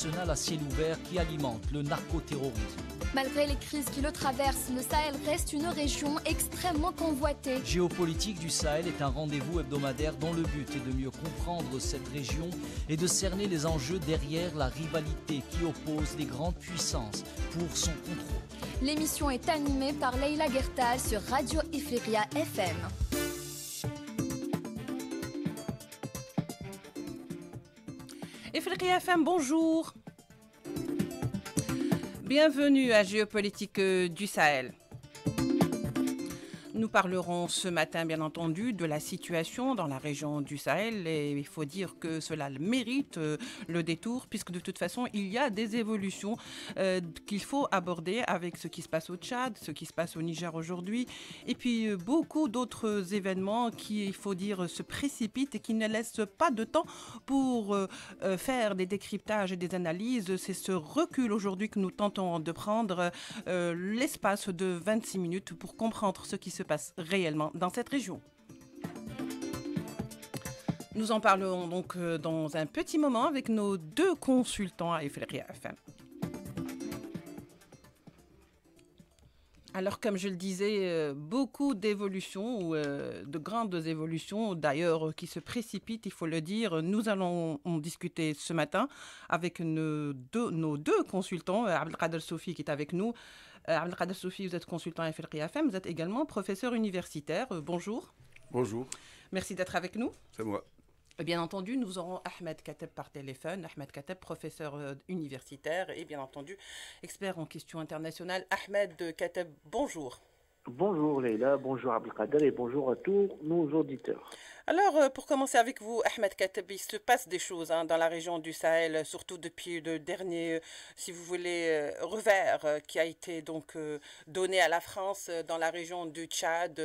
arsenal à ciel ouvert qui alimente le narcoterrorisme. Malgré les crises qui le traversent, le Sahel reste une région extrêmement convoitée. Géopolitique du Sahel est un rendez-vous hebdomadaire dont le but est de mieux comprendre cette région et de cerner les enjeux derrière la rivalité qui oppose les grandes puissances pour son contrôle. L'émission est animée par Leïla Gertal sur Radio Ifriqiya FM. Ifriqiya FM, bonjour. Bienvenue à Géopolitique du Sahel. Nous parlerons ce matin, bien entendu, de la situation dans la région du Sahel et il faut dire que cela mérite le détour puisque de toute façon, il y a des évolutions qu'il faut aborder avec ce qui se passe au Tchad, ce qui se passe au Niger aujourd'hui et puis beaucoup d'autres événements qui, il faut dire, se précipitent et qui ne laissent pas de temps pour faire des décryptages et des analyses. C'est ce recul aujourd'hui que nous tentons de prendre l'espace de 26 minutes pour comprendre ce qui se passe réellement dans cette région. Nous en parlerons donc dans un petit moment avec nos deux consultants à Ifriqiya FM. Alors, comme je le disais, beaucoup d'évolutions, ou de grandes évolutions, d'ailleurs, qui se précipitent, il faut le dire. Nous allons en discuter ce matin avec nos deux consultants, Abdelkader Soufi qui est avec nous. Abdelkader Soufi, vous êtes consultant à Ifriqiya FM, vous êtes également professeur universitaire. Bonjour. Bonjour. Merci d'être avec nous. C'est moi. Bien entendu, nous aurons Ahmed Kateb par téléphone. Ahmed Kateb, professeur universitaire et bien entendu, expert en questions internationales. Ahmed Kateb, bonjour. Bonjour Leïla, bonjour Abdelkader et bonjour à tous nos auditeurs. Alors, pour commencer avec vous, Ahmed Kateb, il se passe des choses dans la région du Sahel, surtout depuis le dernier, si vous voulez, revers qui a été donc donné à la France dans la région du Tchad,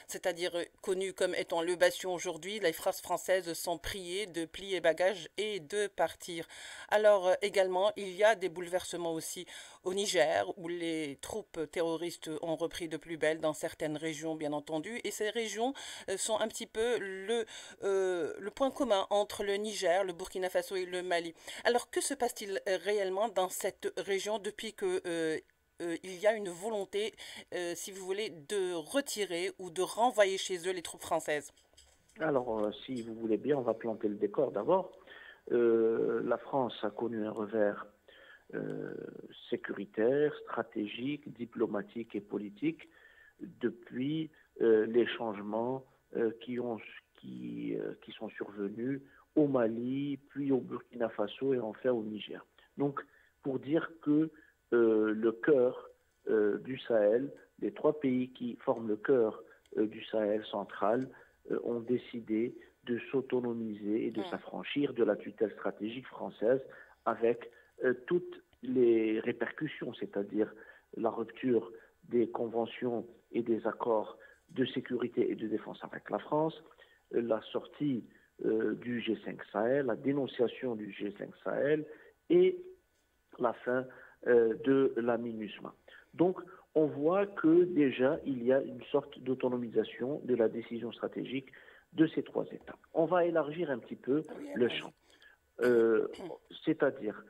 c'est-à-dire connu comme étant le bastion aujourd'hui. Les forces françaises sont priées de plier bagages et de partir. Alors, également, il y a des bouleversements aussi au Niger, où les troupes terroristes ont repris de plus belle dans certaines régions, bien entendu, et ces régions sont un petit peu le point commun entre le Niger, le Burkina Faso et le Mali. Alors, que se passe-t-il réellement dans cette région depuis que il y a une volonté, si vous voulez, de retirer ou de renvoyer chez eux les troupes françaises? Alors, si vous voulez bien, on va planter le décor d'abord. La France a connu un revers sécuritaire, stratégique, diplomatique et politique depuis les changements qui sont survenus au Mali, puis au Burkina Faso et enfin au Niger. Donc, pour dire que le cœur du Sahel, les trois pays qui forment le cœur du Sahel central, ont décidé de s'autonomiser et de s'affranchir de la tutelle stratégique française avec toutes les répercussions, c'est-à-dire la rupture des conventions et des accords de sécurité et de défense avec la France, la sortie du G5 Sahel, la dénonciation du G5 Sahel et la fin de la MINUSMA. Donc, on voit que déjà, il y a une sorte d'autonomisation de la décision stratégique de ces trois États. On va élargir un petit peu le champ. C'est-à-dire,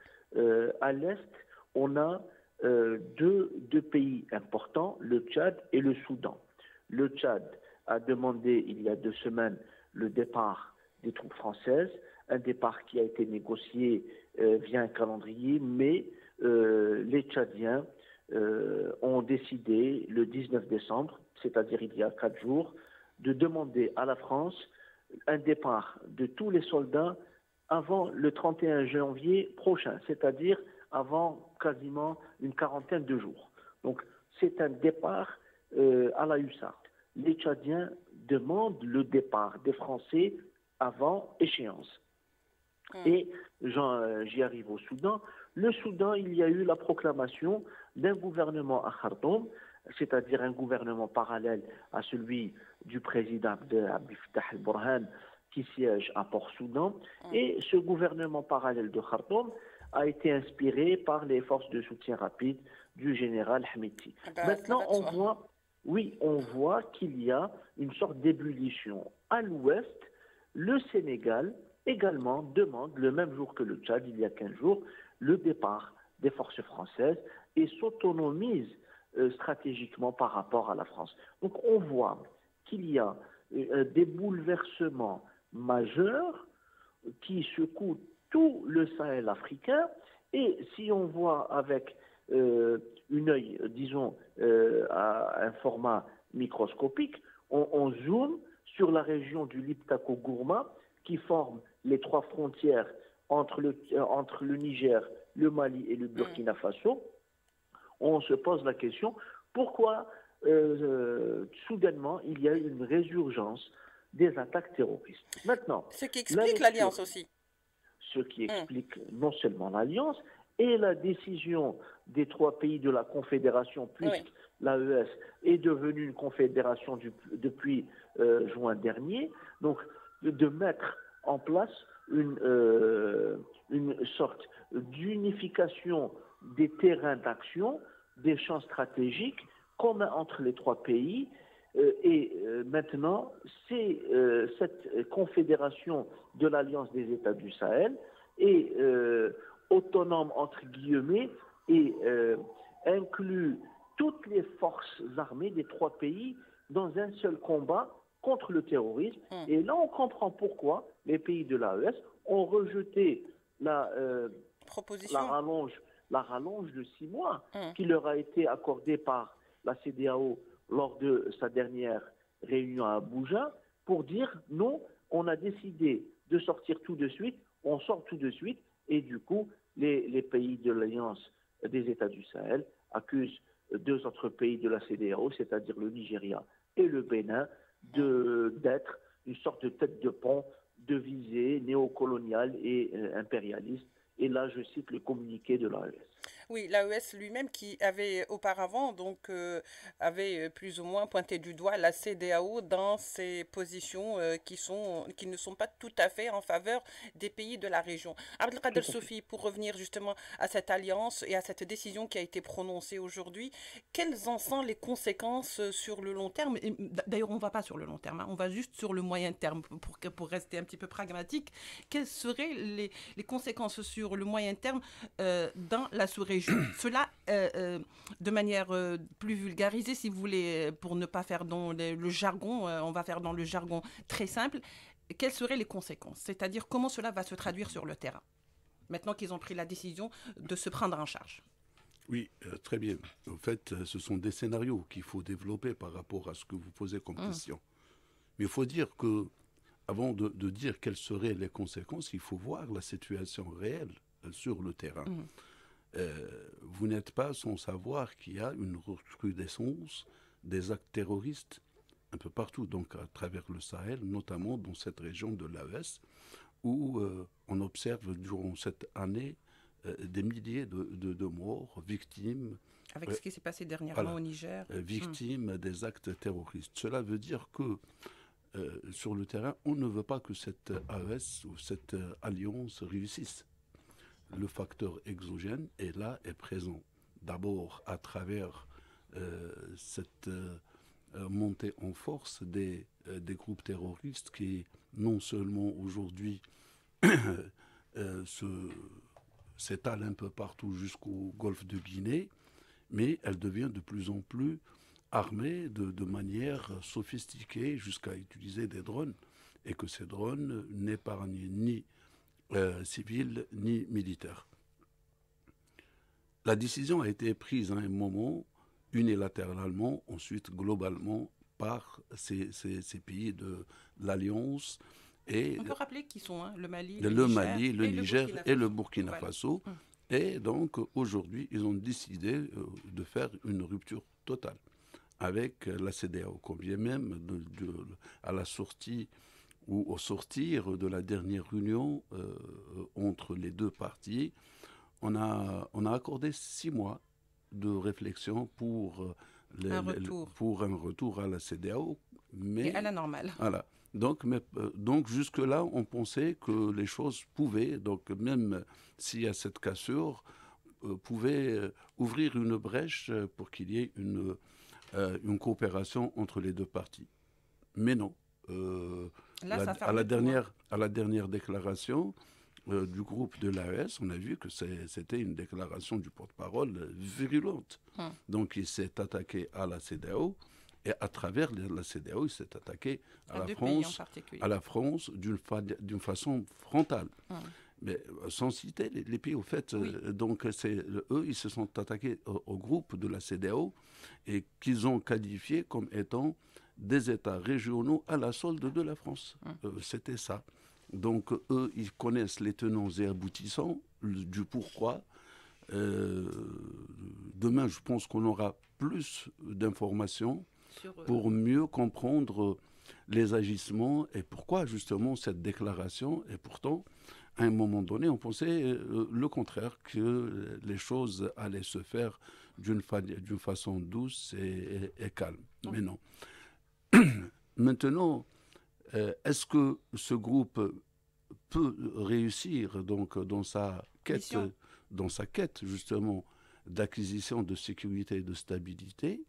à l'Est, on a deux pays importants, le Tchad et le Soudan. Le Tchad a demandé il y a 2 semaines le départ des troupes françaises, un départ qui a été négocié via un calendrier, mais les Tchadiens ont décidé le 19 décembre, c'est-à-dire il y a 4 jours, de demander à la France un départ de tous les soldats avant le 31 janvier prochain, c'est-à-dire avant quasiment une quarantaine de jours. Donc c'est un départ à la hussarde. Les Tchadiens demandent le départ des Français avant échéance. Et j'y arrive au Soudan. Le Soudan, il y a eu la proclamation d'un gouvernement à Khartoum, c'est-à-dire un gouvernement parallèle à celui du président Abdel Fattah el-Burhan qui siège à Port-Soudan. Et ce gouvernement parallèle de Khartoum a été inspiré par les forces de soutien rapide du général Hamidti. Maintenant, on voit qu'il y a une sorte d'ébullition. À l'ouest, le Sénégal également demande, le même jour que le Tchad, il y a 15 jours, le départ des forces françaises et s'autonomise stratégiquement par rapport à la France. Donc on voit qu'il y a des bouleversements majeurs qui secouent tout le Sahel africain. Et si on voit avec un œil, disons, à un format microscopique, on zoome sur la région du Liptako-Gourma qui forme les trois frontières entre le Niger, le Mali et le Burkina Faso. On se pose la question, pourquoi soudainement il y a une résurgence des attaques terroristes. Maintenant, ce qui explique l'alliance aussi. Ce qui explique non seulement l'alliance et la décision des trois pays de la Confédération, puisque l'AES est devenue une confédération depuis juin dernier, donc de mettre en place une sorte d'unification des terrains d'action, des champs stratégiques communs entre les trois pays. Maintenant, c'est cette confédération de l'Alliance des États du Sahel est autonome entre guillemets et inclut toutes les forces armées des trois pays dans un seul combat contre le terrorisme. Et là, on comprend pourquoi les pays de l'AES ont rejeté la rallonge de 6 mois qui leur a été accordée par la CEDEAO lors de sa dernière réunion à Abuja, pour dire non, on a décidé de sortir tout de suite, on sort tout de suite, et du coup, les pays de l'Alliance des États du Sahel accusent 2 autres pays de la CEDEAO, c'est-à-dire le Nigeria et le Bénin, d'être une sorte de tête de pont de visée néocoloniale et impérialiste. Et là, je cite le communiqué de l'AES. Oui, l'AES lui-même qui avait auparavant avait plus ou moins pointé du doigt la CEDEAO dans ses positions qui ne sont pas tout à fait en faveur des pays de la région. Abdelkader Sofi, pour revenir justement à cette alliance et à cette décision qui a été prononcée aujourd'hui, quelles en sont les conséquences sur le long terme? D'ailleurs, on ne va pas sur le long terme, on va juste sur le moyen terme pour rester un petit peu pragmatique. Quelles seraient les conséquences sur le moyen terme dans la sous-région? Cela, de manière plus vulgarisée, si vous voulez, pour ne pas faire dans le jargon, on va faire dans le jargon très simple. Quelles seraient les conséquences? C'est-à-dire comment cela va se traduire sur le terrain, maintenant qu'ils ont pris la décision de se prendre en charge? Oui, très bien. En fait, ce sont des scénarios qu'il faut développer par rapport à ce que vous posez comme question. Mais il faut dire que, avant de dire quelles seraient les conséquences, il faut voir la situation réelle sur le terrain. Vous n'êtes pas sans savoir qu'il y a une recrudescence des actes terroristes un peu partout, donc à travers le Sahel, notamment dans cette région de l'AES, où on observe durant cette année des milliers de morts, victimes. Avec ce qui s'est passé dernièrement au Niger. Victimes des actes terroristes. Cela veut dire que sur le terrain, on ne veut pas que cette AES ou cette alliance réussisse. Le facteur exogène est là, est présent. D'abord à travers cette montée en force des groupes terroristes qui non seulement aujourd'hui s'étalent un peu partout jusqu'au golfe de Guinée, mais elle devient de plus en plus armée de manière sophistiquée jusqu'à utiliser des drones, et que ces drones n'épargnent ni civils ni militaires. La décision a été prise à un moment unilatéralement, ensuite globalement par ces pays de l'Alliance. Et on peut rappeler qui sont le Mali, le Niger et le Burkina Faso. Et donc aujourd'hui, ils ont décidé de faire une rupture totale avec la CEDEAO, quand bien même à la sortie ou au sortir de la dernière réunion entre les deux parties, on a accordé 6 mois de réflexion pour un retour à la CEDEAO. Et à la normale. Voilà. Donc jusque-là, on pensait que les choses pouvaient, donc même s'il y a cette cassure, pouvaient ouvrir une brèche pour qu'il y ait une coopération entre les deux parties. Mais non. Là, à la dernière déclaration, du groupe de l'AES, on a vu que c'était une déclaration du porte-parole virulente. Donc il s'est attaqué à la CEDEAO et à travers la CEDEAO, il s'est attaqué à la France d'une façon frontale. Mais sans citer les pays, au fait, donc eux, ils se sont attaqués au groupe de la CEDEAO et qu'ils ont qualifié comme étant des États régionaux à la solde de la France. C'était ça. Donc eux, ils connaissent les tenants et aboutissants du pourquoi. Demain, je pense qu'on aura plus d'informations pour mieux comprendre les agissements et pourquoi justement cette déclaration. Et pourtant, à un moment donné, on pensait le contraire, que les choses allaient se faire d'une façon douce et calme. Mais non. Maintenant, est-ce que ce groupe peut réussir donc dans sa quête justement d'acquisition de sécurité et de stabilité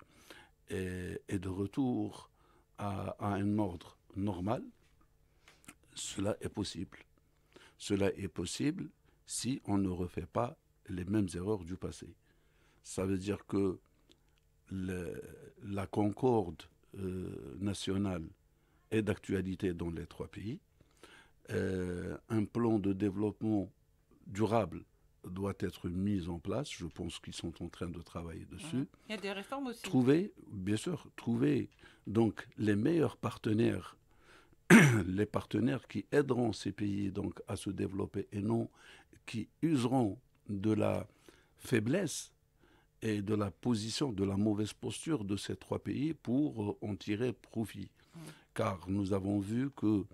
et de retour à un ordre normal? Cela est possible. Cela est possible si on ne refait pas les mêmes erreurs du passé. Ça veut dire que la concorde nationale est d'actualité dans les trois pays. Un plan de développement durable doit être mis en place. Je pense qu'ils sont en train de travailler dessus. Il y a des réformes aussi. Trouver donc les meilleurs partenaires, les partenaires qui aideront ces pays donc à se développer et non qui useront de la faiblesse et de la position, de la mauvaise posture de ces trois pays pour en tirer profit. Car nous avons vu que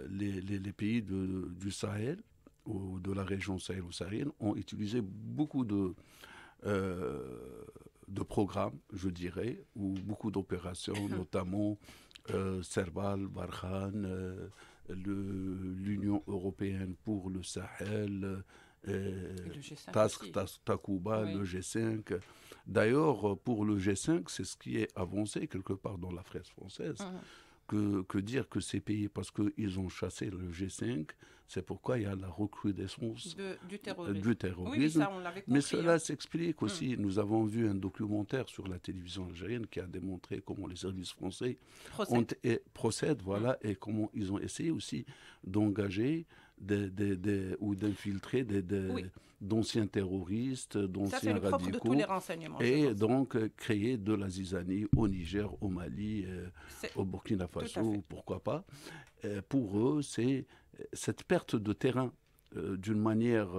les pays du Sahel ou de la région sahélo-saharienne ont utilisé beaucoup de programmes, je dirais, ou beaucoup d'opérations, notamment Serval, Barkhane, l'Union européenne pour le Sahel, Takuba, le G5. D'ailleurs, pour le G5, c'est ce qui est avancé quelque part dans la presse française. Que dire que ces pays, parce qu'ils ont chassé le G5, c'est pourquoi il y a la recrudescence du terrorisme. Oui, ça, on l'avait compris, mais cela s'explique aussi. Nous avons vu un documentaire sur la télévision algérienne qui a démontré comment les services français procèdent, et comment ils ont essayé aussi d'engager ou d'infiltrer d'anciens terroristes, d'anciens radicaux, et donc créer de la zizanie au Niger, au Mali, au Burkina Faso, pourquoi pas. Pour eux, c'est cette perte de terrain d'une manière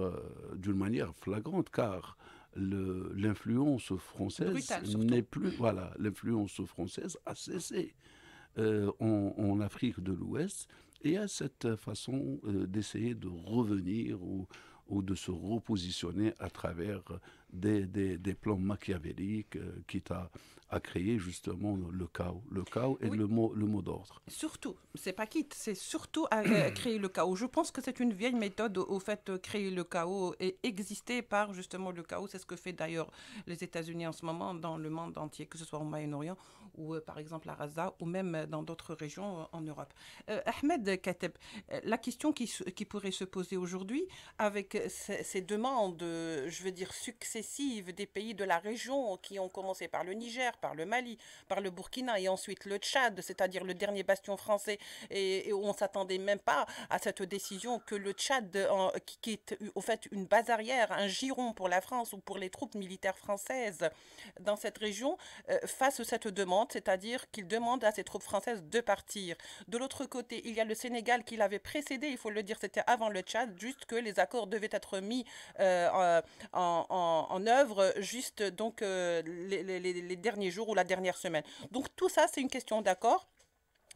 flagrante, car l'influence française n'est plus... Voilà, l'influence française a cessé en Afrique de l'Ouest, et à cette façon d'essayer de revenir ou de se repositionner à travers des plans machiavéliques, quitte à créer justement le chaos. Le chaos est le mot d'ordre. Surtout, c'est pas quitte, c'est surtout à créer le chaos. Je pense que c'est une vieille méthode au fait de créer le chaos et exister par justement le chaos. C'est ce que fait d'ailleurs les États-Unis en ce moment dans le monde entier, que ce soit au Moyen-Orient ou par exemple à Gaza ou même dans d'autres régions en Europe. Ahmed Kateb, la question qui pourrait se poser aujourd'hui avec ces demandes, je veux dire, successives des pays de la région qui ont commencé par le Niger, par le Mali, par le Burkina et ensuite le Tchad, c'est-à-dire le dernier bastion français, et on ne s'attendait même pas à cette décision que le Tchad, qui est au fait une base arrière, un giron pour la France ou pour les troupes militaires françaises dans cette région, fasse cette demande, c'est-à-dire qu'il demande à ces troupes françaises de partir. De l'autre côté, il y a le Sénégal qui l'avait précédé, il faut le dire, c'était avant le Tchad, juste que les accords devaient être mis en œuvre juste donc les derniers jours ou la dernière semaine. Donc tout ça, c'est une question d'accord.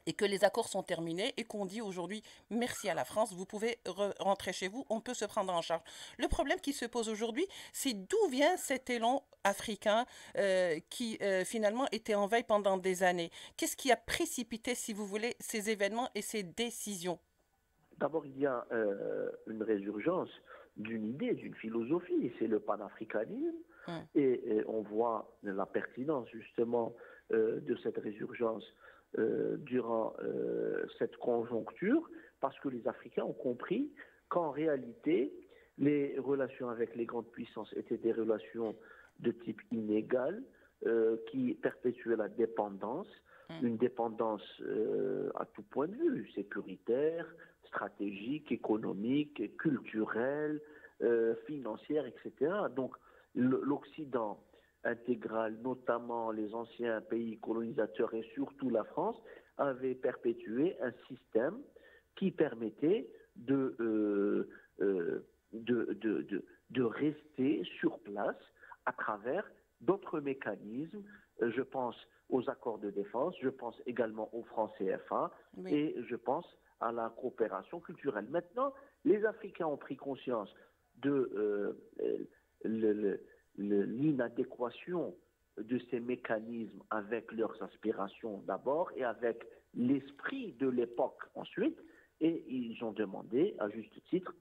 Et que les accords sont terminés et qu'on dit aujourd'hui merci à la France, vous pouvez rentrer chez vous, on peut se prendre en charge. Le problème qui se pose aujourd'hui, c'est d'où vient cet élan africain qui finalement était en veille pendant des années. Qu'est-ce qui a précipité, si vous voulez, ces événements et ces décisions? D'abord, il y a une résurgence d'une idée, d'une philosophie, c'est le panafricanisme. Et on voit la pertinence justement de cette résurgence durant cette conjoncture, parce que les Africains ont compris qu'en réalité, les relations avec les grandes puissances étaient des relations de type inégal, qui perpétuaient la dépendance, une dépendance à tout point de vue, sécuritaire, stratégique, économique, culturelle, financière, etc. Donc l'Occident intégral, notamment les anciens pays colonisateurs et surtout la France, avait perpétué un système qui permettait de rester sur place à travers d'autres mécanismes. Je pense aux accords de défense, je pense également au franc CFA, Oui. et je pense à la coopération culturelle. Maintenant, les Africains ont pris conscience de l'inadéquation de ces mécanismes avec leurs aspirations d'abord et avec l'esprit de l'époque ensuite, et ils ont demandé, à juste titre,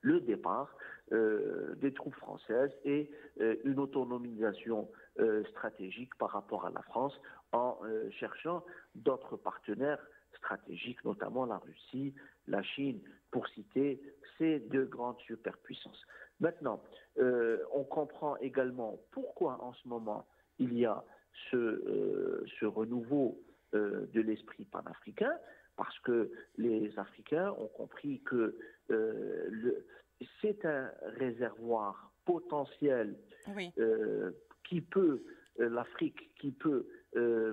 le départ des troupes françaises et une autonomisation stratégique par rapport à la France en cherchant d'autres partenaires stratégiques, notamment la Russie, la Chine, pour citer ces deux grandes superpuissances. Maintenant, on comprend également pourquoi en ce moment il y a ce renouveau de l'esprit panafricain, parce que les Africains ont compris que c'est un réservoir potentiel Oui. qui peut, l'Afrique, qui peut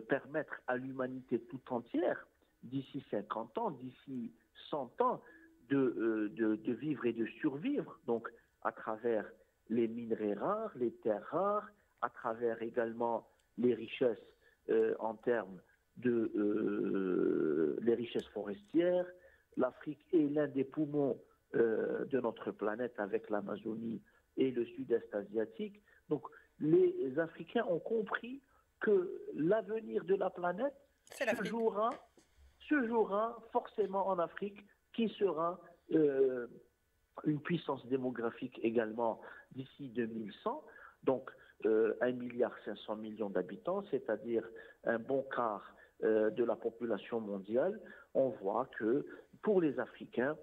permettre à l'humanité tout entière, d'ici 50 ans, d'ici 100 ans, de vivre et de survivre, donc à travers les minerais rares, les terres rares, à travers également les richesses en termes les richesses forestières. L'Afrique est l'un des poumons de notre planète avec l'Amazonie et le sud-est asiatique. Donc les Africains ont compris que l'avenir de la planète se jouera forcément en Afrique, qui sera une puissance démographique également d'ici 2100. Donc 1,5 milliard d'habitants, c'est-à-dire un bon quart de la population mondiale. On voit que pour les Africains,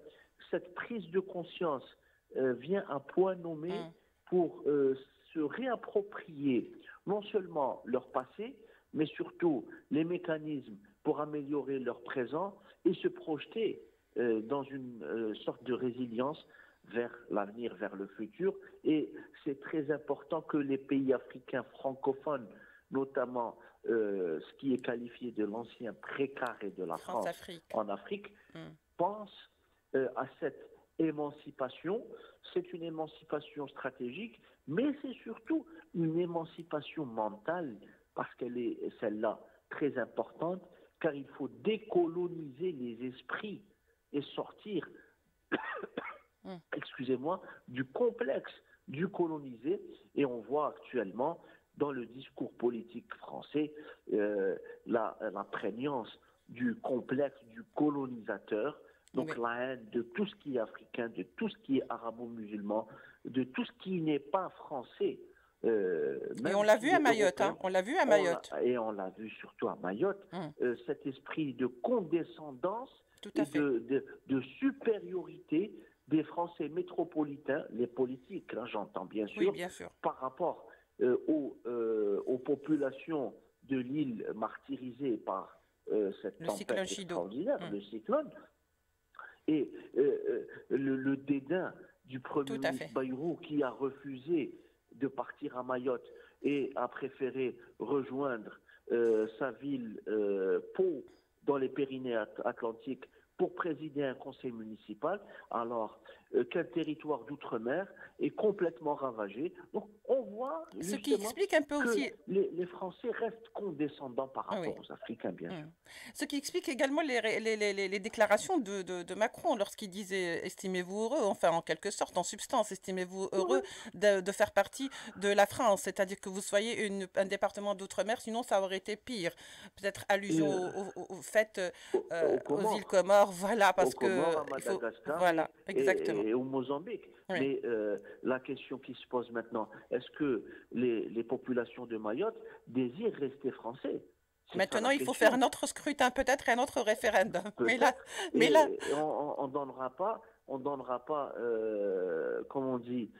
cette prise de conscience vient à point nommé pour se réapproprier non seulement leur passé, mais surtout les mécanismes pour améliorer leur présent et se projeter dans une sorte de résilience vers l'avenir, vers le futur. Et c'est très important que les pays africains francophones, notamment ce qui est qualifié de l'ancien précaré de la France en Afrique, pensent à cette émancipation. C'est une émancipation stratégique, mais c'est surtout une émancipation mentale, parce qu'elle est celle-là très importante, car il faut décoloniser les esprits et sortir excusez-moi, du complexe du colonisé. Et on voit actuellement dans le discours politique français la prégnance du complexe du colonisateur, donc la haine de tout ce qui est africain, de tout ce qui est arabo-musulman, de tout ce qui n'est pas français. Et on l'a vu à Mayotte, hein. On l'a vu à Mayotte. Et on l'a vu surtout à Mayotte, cet esprit de condescendance et de supériorité des Français métropolitains, les politiques, là j'entends bien sûr, par rapport aux populations de l'île martyrisées par cette tempête extraordinaire, le cyclone, et le dédain du Premier ministre Bayrou, qui a refusé de partir à Mayotte et a préféré rejoindre sa ville Pau dans les Pyrénées-Atlantiques pour présider un conseil municipal, alors qu'un territoire d'outre-mer est complètement ravagé. Donc on voit ce qui explique un peu que aussi les Français restent condescendants par rapport aux Africains, bien sûr. Ce qui explique également les déclarations de Macron lorsqu'il disait « estimez-vous heureux », enfin en quelque sorte, en substance, estimez-vous heureux de faire partie de la France, c'est-à-dire que vous soyez un département d'outre-mer, sinon ça aurait été pire. Peut-être allusion au fait aux îles Comores, voilà, parce que... à Madagascar, voilà, exactement. Et au Mozambique. Oui. Mais la question qui se pose maintenant, est-ce que les populations de Mayotte désirent rester français? Maintenant, il faut faire un autre scrutin, peut-être un autre référendum. Mais là... on ne donnera pas on ne donnera pas, comme on dit,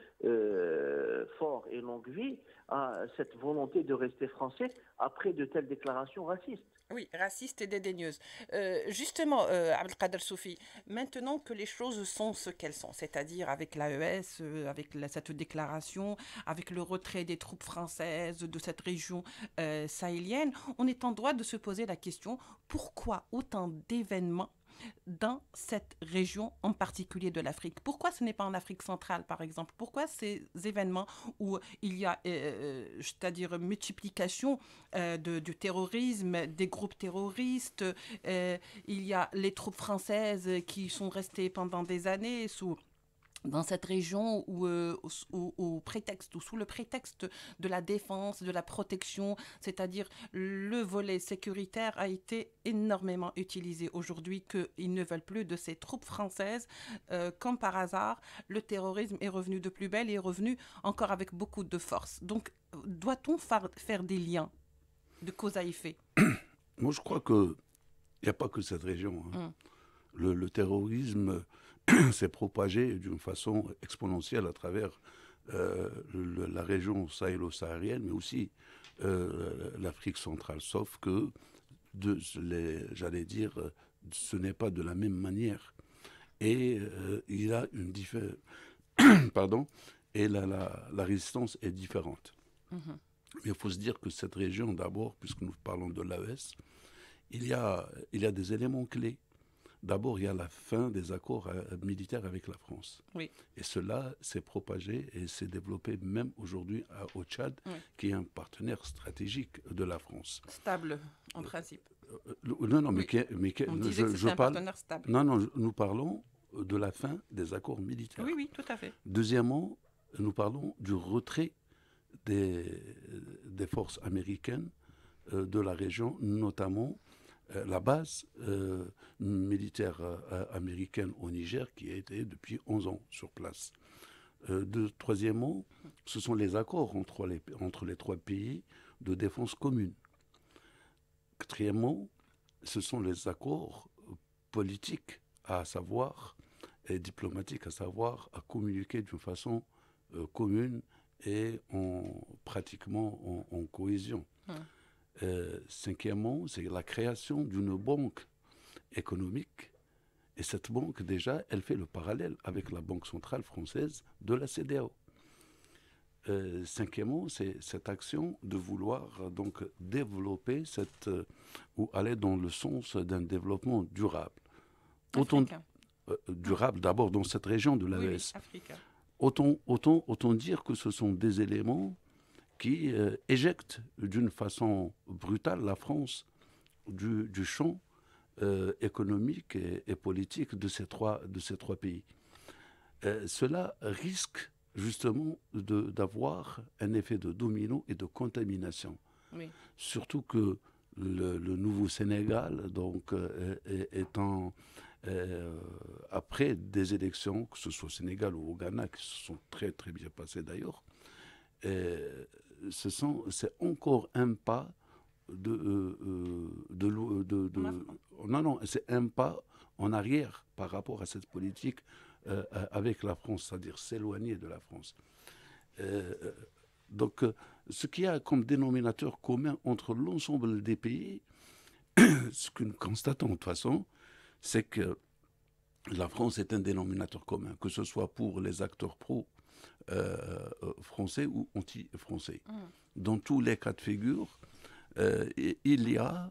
fort et longue vie à cette volonté de rester français après de telles déclarations racistes. Oui, raciste et dédaigneuse. Justement, Abdelkader Soufi, maintenant que les choses sont ce qu'elles sont, c'est-à-dire avec l'AES, avec cette déclaration, avec le retrait des troupes françaises de cette région sahélienne, on est en droit de se poser la question, pourquoi autant d'événements dans cette région en particulier de l'Afrique? Pourquoi ce n'est pas en Afrique centrale, par exemple? Pourquoi ces événements où il y a, c'est-à-dire multiplication du terrorisme, des groupes terroristes, il y a les troupes françaises qui sont restées pendant des années dans cette région au prétexte ou sous le prétexte de la défense, de la protection, c'est-à-dire le volet sécuritaire a été énormément utilisé aujourd'hui, qu'ils ne veulent plus de ces troupes françaises. Comme par hasard, le terrorisme est revenu de plus belle et est revenu encore avec beaucoup de force. Donc, doit-on faire des liens de cause à effet? Moi, je crois qu'il n'y a pas que cette région. Hein. Le terrorisme s'est propagé d'une façon exponentielle à travers la région sahélo-saharienne, mais aussi l'Afrique centrale. Sauf que, j'allais dire, ce n'est pas de la même manière. Et il y a une différence. Pardon. Et la résistance est différente. Mais il faut se dire que cette région, d'abord, puisque nous parlons de l'AES, il y a des éléments clés. D'abord, il y a la fin des accords militaires avec la France. Oui. Et cela s'est propagé et s'est développé même aujourd'hui au Tchad, qui est un partenaire stratégique de la France. Stable, en principe. Non, mais on disait que c'était un partenaire stable. Non, nous parlons de la fin des accords militaires. Oui, oui, tout à fait. Deuxièmement, nous parlons du retrait des forces américaines de la région, notamment la base militaire américaine au Niger qui a été depuis 11 ans sur place. Troisièmement, ce sont les accords entre les trois pays de défense commune. Quatrièmement, ce sont les accords politiques et diplomatiques, à savoir à communiquer d'une façon commune et pratiquement en cohésion. Cinquièmement, c'est la création d'une banque économique. Et cette banque, déjà, elle fait le parallèle avec la Banque centrale française de la CEDEAO. Cinquièmement, c'est cette action de vouloir donc développer ou aller dans le sens d'un développement durable. Durable d'abord dans cette région de l'AES. Autant dire que ce sont des éléments qui éjectent d'une façon brutale la France du champ économique et politique de ces trois pays. Cela risque justement d'avoir un effet de domino et de contamination. Oui. Surtout que le nouveau Sénégal, donc, étant après des élections, que ce soit au Sénégal ou au Ghana, qui se sont très très bien passées d'ailleurs, c'est encore un pas c'est un pas en arrière par rapport à cette politique avec la France, c'est-à-dire s'éloigner de la France. Donc, ce qu'il y a comme dénominateur commun entre l'ensemble des pays, ce que nous constatons de toute façon, c'est que la France est un dénominateur commun, que ce soit pour les acteurs français ou anti-français. Dans tous les cas de figure, il y a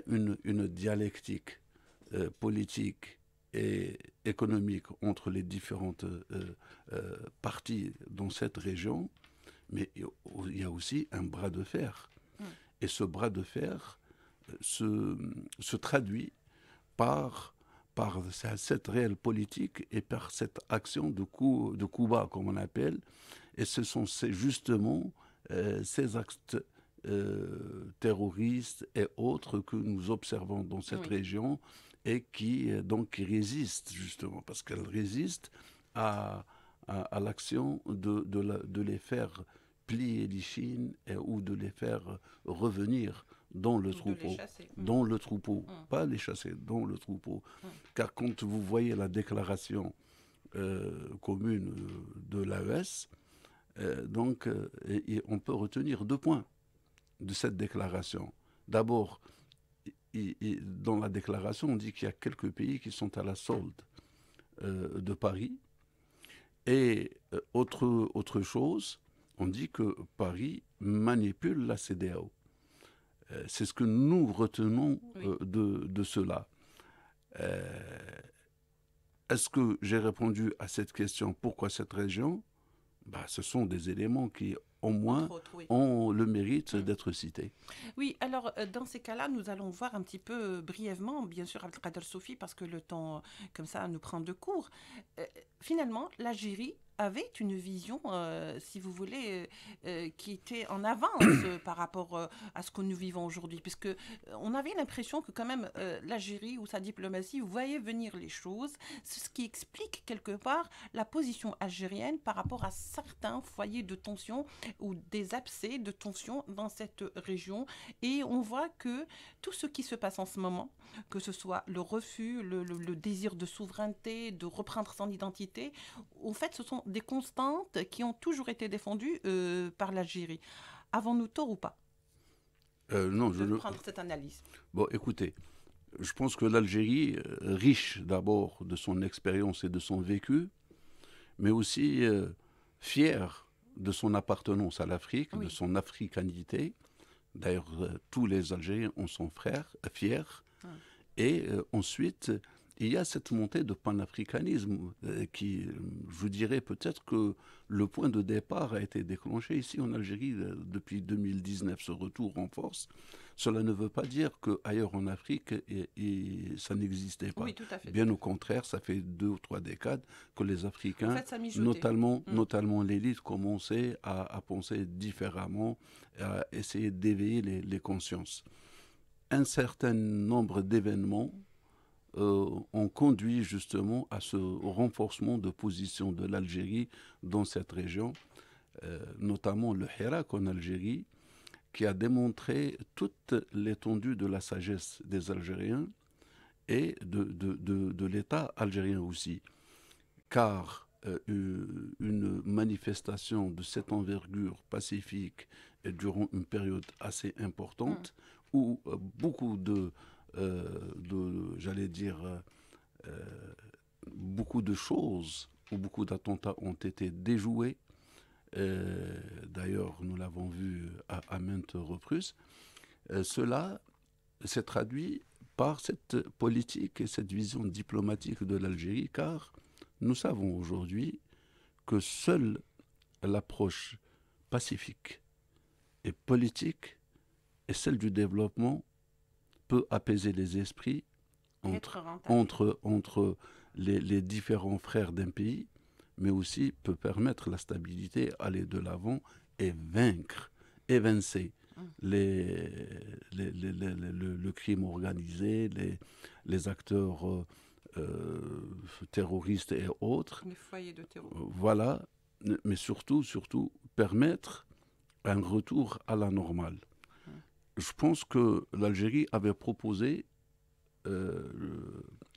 une dialectique politique et économique entre les différentes parties dans cette région, mais il y a aussi un bras de fer. Et ce bras de fer se traduit par cette réelle politique et par cette action de coup bas, comme on appelle. Et ce sont justement ces actes terroristes et autres que nous observons dans cette région et qui résistent justement, parce qu'elles résistent à l'action de les faire plier les chines ou de les faire revenir dans le De troupeau. les chasser. Dans le troupeau, pas les chasser, dans le troupeau. Car quand vous voyez la déclaration commune de l'AES, on peut retenir 2 points de cette déclaration. D'abord, dans la déclaration, on dit qu'il y a quelques pays qui sont à la solde de Paris. Et autre chose, on dit que Paris manipule la CEDEAO. C'est ce que nous retenons de cela. Est-ce que j'ai répondu à cette question? Pourquoi cette région? Ce sont des éléments qui, au moins, ont le mérite d'être cités. Oui, alors dans ces cas-là, nous allons voir un petit peu brièvement, bien sûr, Abdelkader Sofi, parce que le temps, comme ça, nous prend de court. Finalement, l'Algérie avait une vision, si vous voulez, qui était en avance par rapport à ce que nous vivons aujourd'hui, puisque on avait l'impression que quand même l'Algérie ou sa diplomatie voyait venir les choses, ce qui explique quelque part la position algérienne par rapport à certains foyers de tension ou des abcès de tension dans cette région. Et on voit que tout ce qui se passe en ce moment, que ce soit le refus, le désir de souveraineté, de reprendre son identité, en fait, ce sont des constantes qui ont toujours été défendues par l'Algérie. Avons-nous tort ou pas Non, de prendre cette analyse? Bon, écoutez, je pense que l'Algérie, riche d'abord de son expérience et de son vécu, mais aussi fière de son appartenance à l'Afrique, de son africanité. D'ailleurs, tous les Algériens en sont fiers. Et ensuite, il y a cette montée de panafricanisme qui, je vous dirais peut-être que le point de départ a été déclenché ici en Algérie depuis 2019, ce retour en force. Cela ne veut pas dire qu'ailleurs en Afrique, ça n'existait pas. Oui, tout à fait. Bien au contraire, ça fait 2 ou 3 décades que les Africains, en fait, ça notamment l'élite, commençaient à penser différemment, à essayer d'éveiller les consciences. Un certain nombre d'événements ont conduit justement à ce renforcement de position de l'Algérie dans cette région, notamment le Hirak en Algérie, qui a démontré toute l'étendue de la sagesse des Algériens et de l'État algérien aussi. Car une manifestation de cette envergure pacifique et durant une période assez importante, où beaucoup j'allais dire, beaucoup de choses, où beaucoup d'attentats ont été déjoués. D'ailleurs, nous l'avons vu à maintes reprises. Cela s'est traduit par cette politique et cette vision diplomatique de l'Algérie, car nous savons aujourd'hui que seule l'approche pacifique et politique et celle du développement peut apaiser les esprits entre les différents frères d'un pays, mais aussi peut permettre la stabilité, aller de l'avant et évincer le crime organisé, les acteurs terroristes et autres. Les foyers de terror. Voilà, mais surtout permettre un retour à la normale. Je pense que l'Algérie avait proposé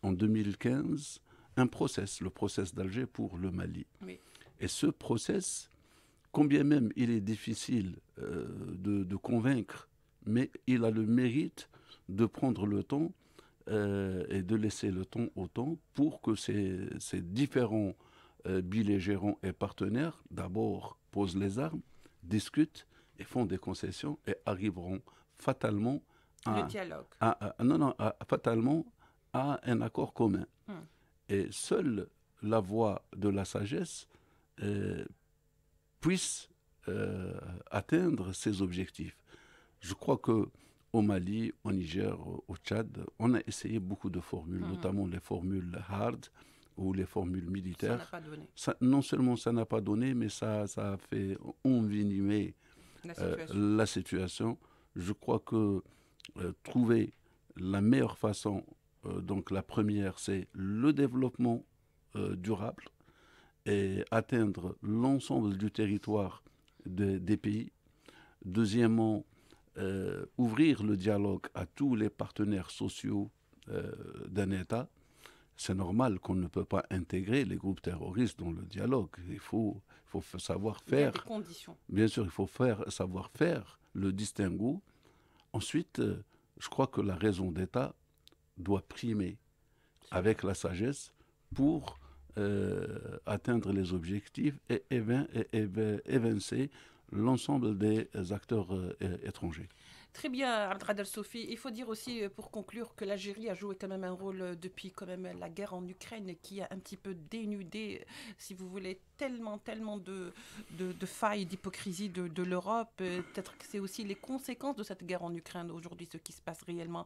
en 2015 le process d'Alger pour le Mali. Oui. Et ce process, combien même il est difficile de convaincre, mais il a le mérite de prendre le temps et de laisser le temps au temps pour que ces différents belligérants et partenaires, d'abord, posent les armes, discutent et font des concessions et arriveront fatalement fatalement à un accord commun. Et seule la voie de la sagesse puisse atteindre ces objectifs. Je crois que au Mali, au Niger, au Tchad, on a essayé beaucoup de formules, notamment les formules hard ou les formules militaires. Ça n'a pas donné. Non seulement ça n'a pas donné, mais ça a fait envenimer la situation. Je crois que trouver la meilleure façon, donc la première, c'est le développement durable et atteindre l'ensemble du territoire des pays. Deuxièmement, ouvrir le dialogue à tous les partenaires sociaux d'un État. C'est normal qu'on ne peut pas intégrer les groupes terroristes dans le dialogue. Il faut savoir faire. Il y a des conditions. Bien sûr, il faut savoir faire le distinguo. Ensuite, je crois que la raison d'État doit primer avec la sagesse pour atteindre les objectifs et évincer l'ensemble des acteurs étrangers. Très bien, Abdelkader Sofi. Il faut dire aussi, pour conclure, que l'Algérie a joué quand même un rôle depuis quand même la guerre en Ukraine qui a un petit peu dénudé, si vous voulez, tellement de failles, d'hypocrisie de l'Europe. Peut-être que c'est aussi les conséquences de cette guerre en Ukraine aujourd'hui, ce qui se passe réellement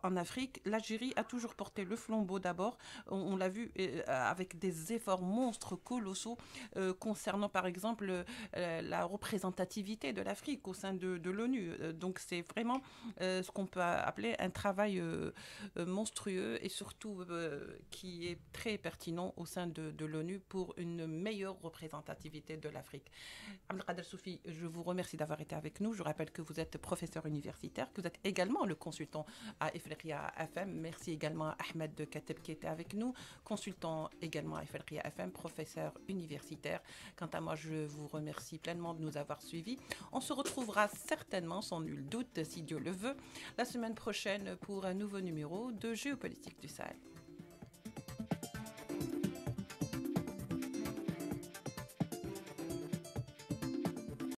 en Afrique. L'Algérie a toujours porté le flambeau d'abord. On l'a vu avec des efforts monstres, colossaux, concernant par exemple la représentativité de l'Afrique au sein de l'ONU. Donc c'est vraiment ce qu'on peut appeler un travail monstrueux et surtout qui est très pertinent au sein de l'ONU pour une meilleure représentativité de l'Afrique. Abdelkader Sofi, je vous remercie d'avoir été avec nous. Je rappelle que vous êtes professeur universitaire, que vous êtes également le consultant à Ifriqiya FM. Merci également à Ahmed Kateb qui était avec nous, consultant également à Ifriqiya FM, professeur universitaire. Quant à moi, je vous remercie pleinement de nous avoir suivis. On se retrouvera certainement, sans nul doute, si Dieu le veut, la semaine prochaine pour un nouveau numéro de Géopolitique du Sahel.